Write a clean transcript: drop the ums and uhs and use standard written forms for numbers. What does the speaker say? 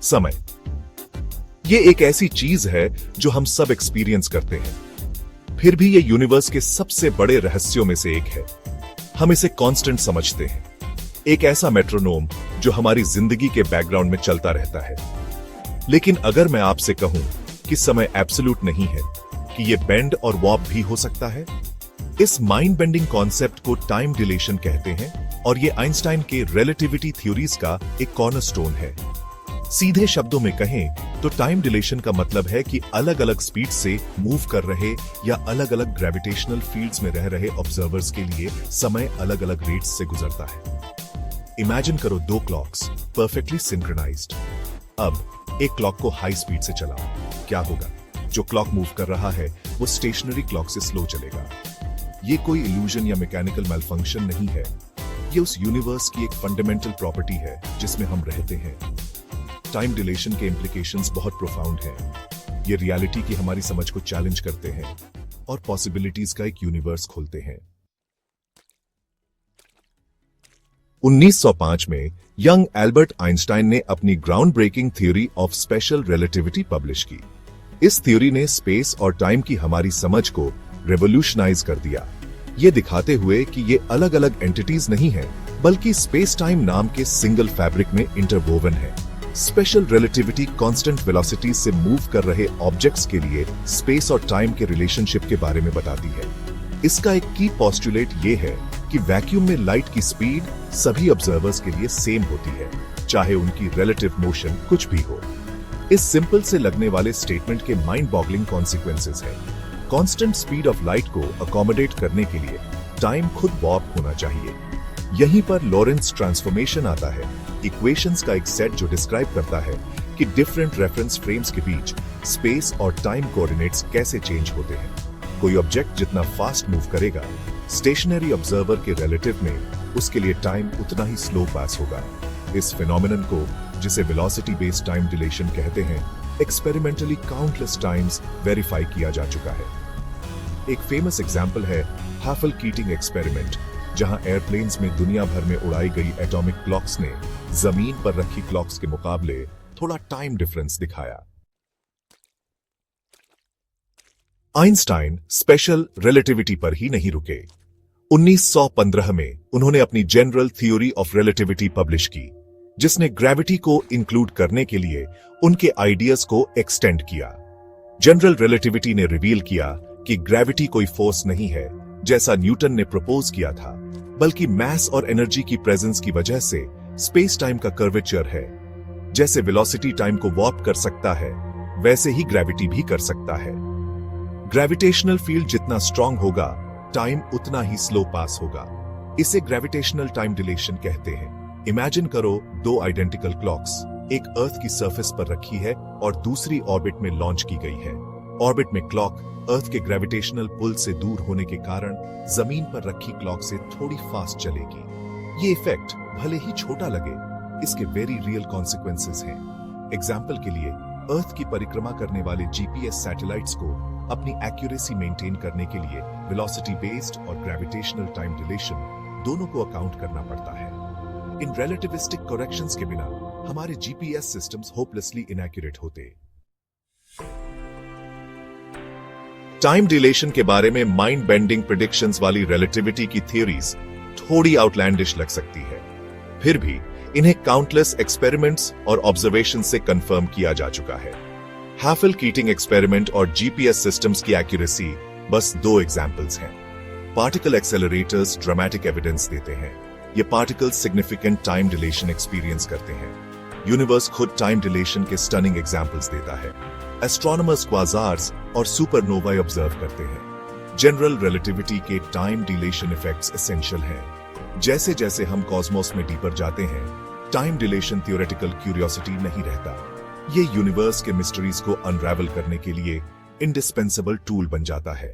समय। ये एक ऐसी चीज है जो हम सब एक्सपीरियंस करते हैं, फिर भी ये यूनिवर्स के सबसे बड़े रहस्यों में से एक है। हम इसे कांस्टेंट समझते हैं, एक ऐसा मेट्रोनोम जो हमारी जिंदगी के बैकग्राउंड में चलता रहता है। लेकिन अगर मैं आपसे कहूं कि समय एब्सोल्यूट नहीं है, कि ये बेंड और वॉर्प भी हो सकता है, इस माइंड बेंडिंग कॉन्सेप्ट को टाइम डिलेशन कहते हैं और ये आइंस्टाइन के रिलेटिविटी थ्योरीज का एक कॉर्नरस्टोन है। सीधे शब्दों में कहें तो टाइम डिलेशन का मतलब है कि अलग अलग स्पीड से मूव कर रहे या अलग अलग ग्रेविटेशनल फील्ड्स में रह रहे ऑब्जर्वर्स के लिए समय अलग अलग रेट्स से गुजरता है। इमेजिन करो दो क्लॉक्स परफेक्टली सिंक्रोनाइज्ड। अब एक क्लॉक को हाई स्पीड से चलाओ, क्या होगा? जो क्लॉक मूव कर रहा है वो स्टेशनरी क्लॉक से स्लो चलेगा। ये कोई इल्यूजन या मैकेनिकल मैलफंक्शन नहीं है, ये उस यूनिवर्स की एक फंडामेंटल प्रॉपर्टी है जिसमें हम रहते हैं। टाइम डिलेशन के इम्प्लीकेशंस बहुत प्रोफाउंड हैं। ये रियलिटी की हमारी समझ को चैलेंज करते हैं और पॉसिबिलिटीज का एक यूनिवर्स खोलते हैं। 1905 में यंग एल्बर्ट आइंस्टाइन ने अपनी groundbreaking theory of special relativity publish की। इस थ्योरी ने स्पेस और टाइम की हमारी समझ को रेवोल्यूशनाइज कर दिया, ये दिखाते हुए कि ये अलग अलग एंटिटीज नहीं हैं, बल्कि स्पेस टाइम नाम के सिंगल फैब्रिक में इंटरवोवन है। स्पेशल रिलेटिविटी कांस्टेंट वेलोसिटी से मूव कर रहे ऑब्जेक्ट्स के लिए स्पेस और टाइम के रिलेशनशिप के बारे में बताती है। इसका एक की पोस्टुलेट ये है कि वैक्यूम में लाइट की स्पीड सभी ऑब्जर्वर्स के लिए सेम होती है, चाहे उनकी रिलेटिव मोशन कुछ भी हो। इस सिंपल से लगने वाले स्टेटमेंट के माइंड बॉगलिंग कॉन्सिक्वेंसेस है। कांस्टेंट स्पीड ऑफ लाइट को अकोमोडेट करने के लिए टाइम खुद वॉर्प होना चाहिए। यहीं पर लॉरेंस ट्रांसफॉर्मेशन आता है, इक्वेशंस का एक सेट जो डिस्क्राइब करता है कि डिफरेंट रेफरेंस फ्रेम्स के बीच स्पेस और टाइम कोऑर्डिनेट्स कैसे चेंज होते हैं। कोई ऑब्जेक्ट जितना फास्ट मूव करेगा, स्टेशनरी ऑब्जर्वर के रिलेटिव में उसके लिए टाइम उतना ही स्लो पास होगा। इस फिनोमिनन को, जिसे वेलोसिटी बेस्ड टाइम डिलेशन कहते हैं, एक्सपेरिमेंटली काउंटलेस टाइम्स वेरीफाई किया जा चुका है। एक फेमस एग्जाम्पल है हाफल कीटिंग एक्सपेरिमेंट, जहां एयरप्लेन्स में दुनिया भर में उड़ाई गई एटॉमिक क्लॉक्स ने जमीन पर रखी क्लॉक्स के मुकाबले थोड़ा टाइम डिफरेंस दिखाया। आइंस्टाइन स्पेशल रिलेटिविटी पर ही नहीं रुके। 1915 में उन्होंने अपनी general theory of relativity publish की, जिसने ग्रेविटी को इंक्लूड करने के लिए उनके आइडियाज को एक्सटेंड किया। जनरल रिलेटिविटी ने रिवील किया कि ग्रेविटी कोई फोर्स नहीं है जैसा न्यूटन ने प्रपोज किया था, बल्कि मैस और एनर्जी की प्रेजेंस की वजह से स्पेस टाइम का कर्वेचर है। जैसे वेलोसिटी टाइम को वॉर्प कर सकता है, वैसे ही ग्रेविटी भी कर सकता है। ग्रेविटेशनल फील्ड जितना स्ट्रांग होगा, टाइम उतना ही स्लो पास होगा। इसे ग्रेविटेशनल टाइम डिलेशन कहते हैं। इमेजिन करो दो आइडेंटिकल क्लॉक्स एक अर्थ की सरफेस पर रखी है और दूसरी ऑर्बिट में लॉन्च की गई है। ऑर्बिट में क्लॉक अर्थ के ग्रेविटेशनल पुल से दूर होने के कारण जमीन पर रखी क्लॉक से थोड़ी फास्ट चलेगी। ये इफेक्ट भले ही छोटा लगे, इसके वेरी रियल कॉन्सिक्वेंसेस हैं। एग्जाम्पल के लिए, अर्थ की परिक्रमा करने वाले जीपीएस सैटेलाइट्स को अपनी एक्यूरेसी मेंटेन करने के लिए वेलोसिटी बेस्ड और ग्रेविटेशनल टाइम डिलेशन दोनों को अकाउंट करना पड़ता है। इन रिलेटिविस्टिक करेक्शंस के बिना हमारे जीपीएस सिस्टम्स होपलेसली इनएक्यूरेट होते। टाइम डिलेशन के बारे में माइंड बेंडिंग प्रेडिक्शंस वाली रिलेटिविटी की थ्योरीज थोड़ी आउटलैंडिश लग सकती है, फिर भी इन्हें काउंटलेस एक्सपेरिमेंट्स और ऑब्जर्वेशन से कंफर्म किया जा चुका है। हाफल कीटिंग एक्सपेरिमेंट और जीपीएस सिस्टम्स की एक्यूरेसी बस दो एग्जाम्पल्स हैं। पार्टिकल एक्सेलरेटर्स ड्रामेटिक एविडेंस देते हैं। ये particles significant time deletion experience करते हैं। यूनिवर्स खुद टाइम डिलेशन के स्टनिंग एग्जाम्पल्स देता है। एस्ट्रोनॉमर्स क्वाज़ार्स और सुपरनोवाई ऑब्जर्व करते हैं। जनरल रिलेटिविटी के टाइम डिलेशन इफेक्ट्स एसेंशियल हैं। जैसे जैसे हम कॉस्मोस में डीपर जाते हैं, टाइम डिलेशन थियोरेटिकल क्यूरियोसिटी नहीं रहता। ये यूनिवर्स के मिस्ट्रीज को अनरावल करने के लिए इंडिस्पेंसेबल टूल बन जाता है।